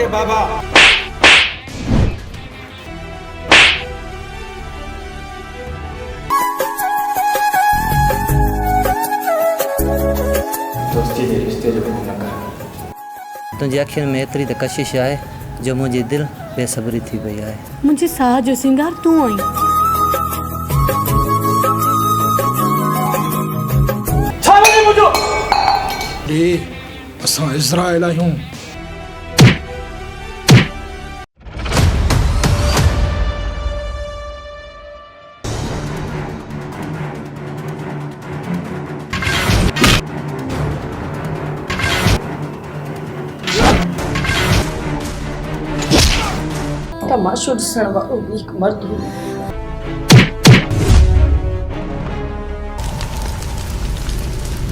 Director बाबा। दोस्ती के रिश्ते जो न कर। तुझे अखियुनि में एतिरी त कशिश आहे जो मुंहिंजी दिलि बेसब्री थी पई आहे। मुंहिंजे साह जो सिंगार तूं आहीं। छा वञे मुंहिंजो? असां इज़राइल आहियूं। तमाशो ॾिसण वारो भी हिकु मर्द हो।